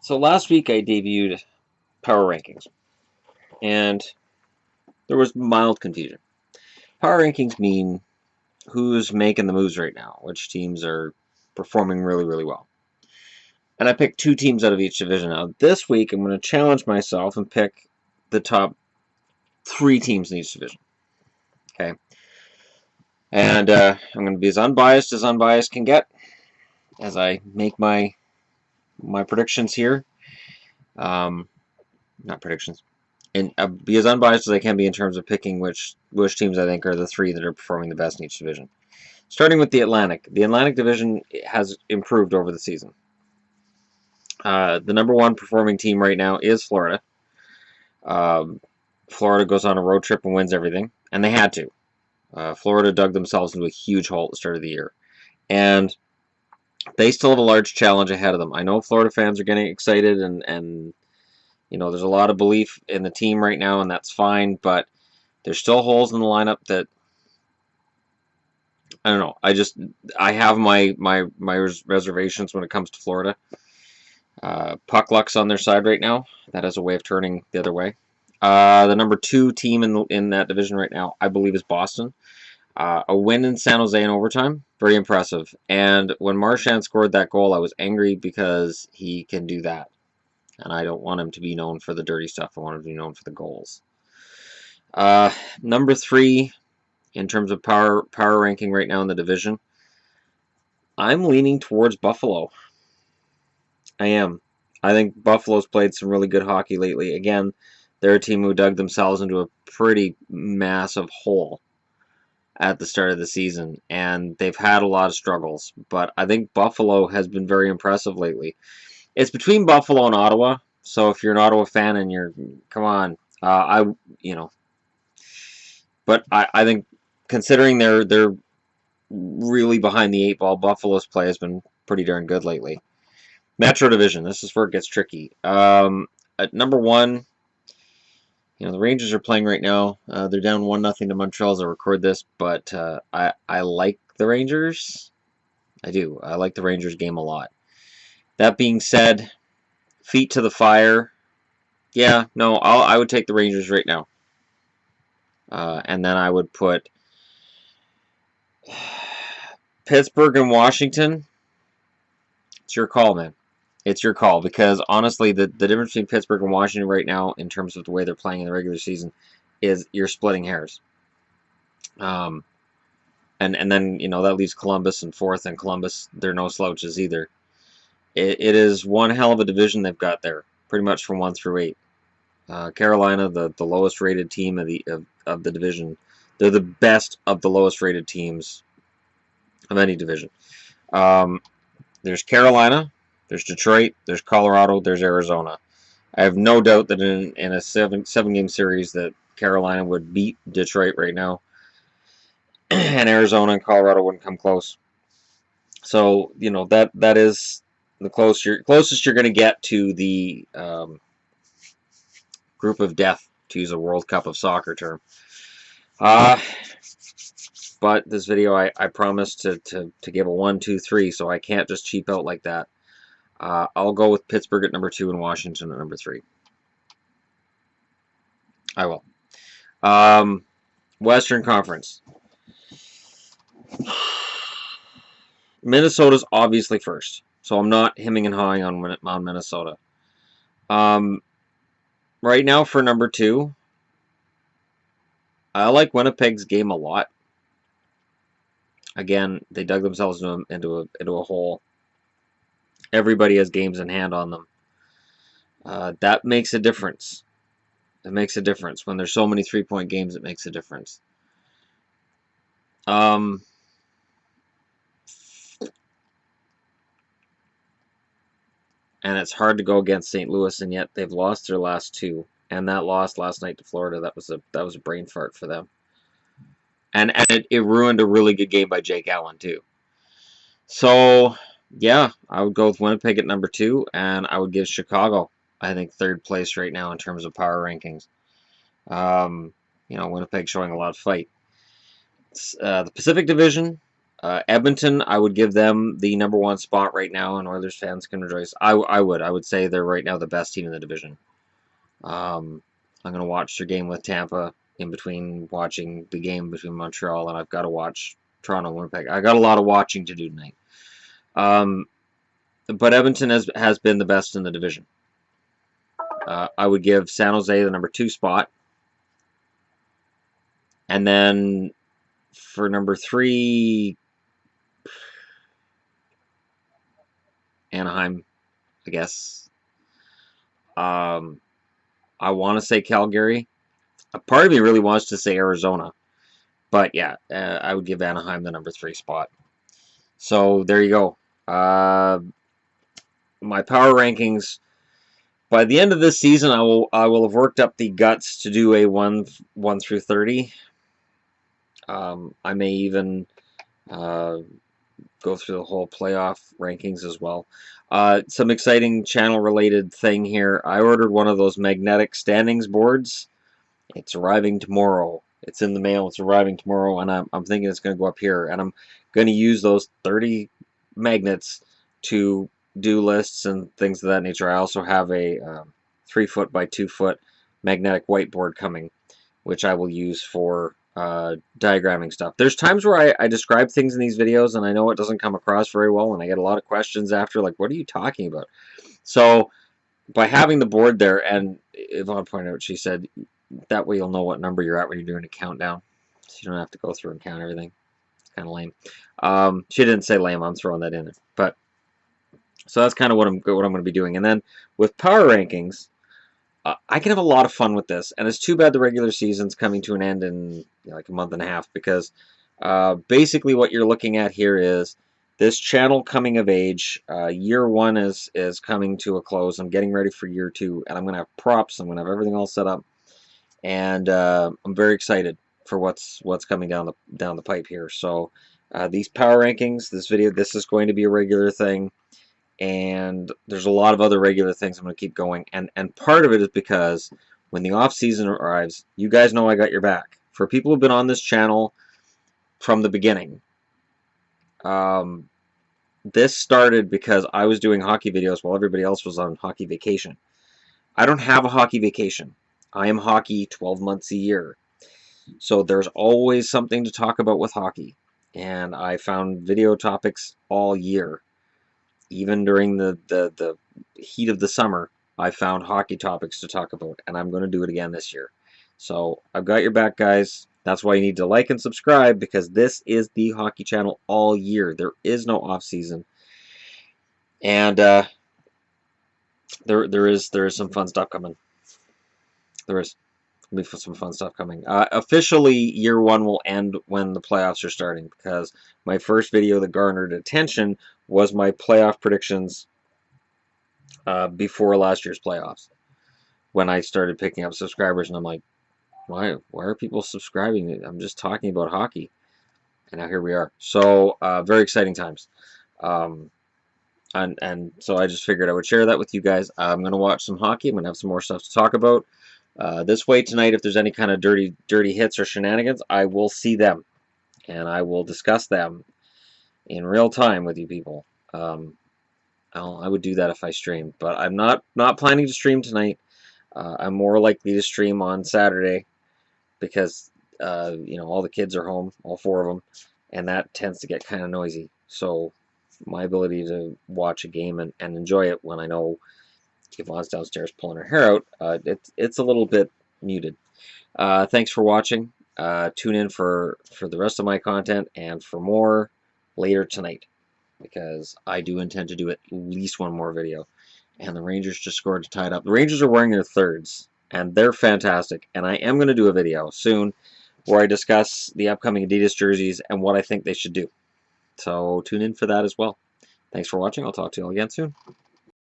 So last week I debuted power rankings, and there was mild confusion. Power rankings mean who's making the moves right now, which teams are performing really, really well. And I picked two teams out of each division. Now, this week I'm going to challenge myself and pick the top three teams in each division. Okay. And I'm going to be as unbiased can get as I make my predictions here. Not predictions. And be as unbiased as I can be in terms of picking which teams I think are the three that are performing the best in each division. Starting with the Atlantic. The Atlantic Division has improved over the season. The number one performing team right now is Florida. Florida goes on a road trip and wins everything, and they had to. Florida dug themselves into a huge hole at the start of the year. And they still have a large challenge ahead of them. I know Florida fans are getting excited and you know, there's a lot of belief in the team right now, and that's fine, but there's still holes in the lineup that I don't know. I have my reservations when it comes to Florida. Puck luck's on their side right now. That has a way of turning the other way. The number two team in that division right now, I believe, is Boston. A win in San Jose in overtime, very impressive. And when Marchand scored that goal, I was angry because he can do that. And I don't want him to be known for the dirty stuff. I want him to be known for the goals. Number three, in terms of power ranking right now in the division, I'm leaning towards Buffalo. I am. I think Buffalo's played some really good hockey lately. Again, they're a team who dug themselves into a pretty massive hole at the start of the season, and they've had a lot of struggles. But I think Buffalo has been very impressive lately. It's between Buffalo and Ottawa, so if you're an Ottawa fan and come on, but I think considering they're really behind the eight ball, Buffalo's play has been pretty darn good lately. Metro Division, this is where it gets tricky. At number one, you know, the Rangers are playing right now. They're down 1-0 to Montreal as I record this, but I like the Rangers. I do. I like the Rangers game a lot. That being said, feet to the fire. Yeah, no, I would take the Rangers right now. And then I would put Pittsburgh and Washington. It's your call, man. It's your call, because honestly, the difference between Pittsburgh and Washington right now, in terms of the way they're playing in the regular season, is you're splitting hairs. And then, you know, that leaves Columbus in fourth, and Columbus, they're no slouches either. It is one hell of a division they've got there, pretty much from 1 through 8. Carolina, the lowest rated team of the division. They're the best of the lowest rated teams of any division. There's Carolina, there's Detroit, there's Colorado, there's Arizona. I have no doubt that in a seven game series that Carolina would beat Detroit right now, and Arizona and Colorado wouldn't come close. So, you know, that is the closest you're going to get to the group of death, to use a World Cup of Soccer term. But this video, I promised to give a 1, 2, 3, so I can't just cheap out like that. I'll go with Pittsburgh at number 2 and Washington at number 3. I will. Western Conference. Minnesota's obviously first, so I'm not hemming and hawing on Minnesota. Right now for number 2, I like Winnipeg's game a lot. Again, they dug themselves into a hole. Everybody has games in hand on them. That makes a difference. It makes a difference. When there's so many 3-point games, it makes a difference. And it's hard to go against St. Louis, and yet they've lost their last 2. And that loss last night to Florida, that was a brain fart for them. And it ruined a really good game by Jake Allen, too. So, yeah, I would go with Winnipeg at number 2, and I would give Chicago, I think, 3rd place right now in terms of power rankings. You know, Winnipeg showing a lot of fight. The Pacific Division, Edmonton, I would give them the #1 spot right now, and Oilers fans can rejoice. I would say they're right now the best team in the division. I'm going to watch their game with Tampa in between watching the game between Montreal, and I've got to watch Toronto, Winnipeg. I got a lot of watching to do tonight. But Edmonton has been the best in the division. I would give San Jose the #2 spot. And then for #3, Anaheim, I guess. I want to say Calgary. A part of me really wants to say Arizona. But yeah, I would give Anaheim the #3 spot. So there you go. My power rankings. By the end of this season, I will have worked up the guts to do a 1 through 30. I may even go through the whole playoff rankings as well. Some exciting channel-related thing here. I ordered one of those magnetic standings boards. It's arriving tomorrow. It's in the mail. It's arriving tomorrow, and I'm thinking it's going to go up here. And I'm going to use those 30 magnets to do lists and things of that nature. I also have a 3-foot by 2-foot magnetic whiteboard coming, which I will use for diagramming stuff. There's times where I describe things in these videos, and I know it doesn't come across very well, and I get a lot of questions after, like, what are you talking about? So by having the board there, and Yvonne pointed out, she said, that way you'll know what number you're at when you're doing a countdown, so you don't have to go through and count everything. It's kind of lame. She didn't say lame. I'm throwing that in there. But so that's kind of what I'm going to be doing. And then with power rankings, I can have a lot of fun with this. And it's too bad the regular season's coming to an end in like a month and a half, because basically what you're looking at here is this channel coming of age. Year 1 is coming to a close. I'm getting ready for year 2, and I'm going to have props. I'm going to have everything all set up. And I'm very excited for what's coming down the pipe here. So these power rankings, this video, this is going to be a regular thing, and there's a lot of other regular things I'm going to keep going. And part of it is because when the off season arrives, you guys know I got your back. For people who've been on this channel from the beginning, this started because I was doing hockey videos while everybody else was on hockey vacation. I don't have a hockey vacation. I am hockey 12 months a year. So there's always something to talk about with hockey. And I found video topics all year. Even during the heat of the summer, I found hockey topics to talk about. And I'm going to do it again this year. So I've got your back, guys. That's why you need to like and subscribe, because this is the hockey channel all year. There is no off season. And there is some fun stuff coming. There is going to be some fun stuff coming. Officially, year 1 will end when the playoffs are starting, because my first video that garnered attention was my playoff predictions before last year's playoffs, when I started picking up subscribers, and I'm like, why are people subscribing? I'm just talking about hockey. And now here we are. So very exciting times. And so I just figured I would share that with you guys. I'm going to watch some hockey. I'm going to have some more stuff to talk about. This way tonight, if there's any kind of dirty hits or shenanigans, I will see them, and I will discuss them in real time with you people. I would do that if I streamed, but I'm not planning to stream tonight. I'm more likely to stream on Saturday, because all the kids are home, all 4 of them, and that tends to get kind of noisy. So my ability to watch a game and enjoy it when I know Yvonne's downstairs pulling her hair out, it's a little bit muted. Thanks for watching. Tune in for the rest of my content and for more later tonight, because I do intend to do at least one more video. And the Rangers just scored to tie it up. The Rangers are wearing their thirds, and they're fantastic. And I am going to do a video soon where I discuss the upcoming Adidas jerseys and what I think they should do. So tune in for that as well. Thanks for watching. I'll talk to you all again soon.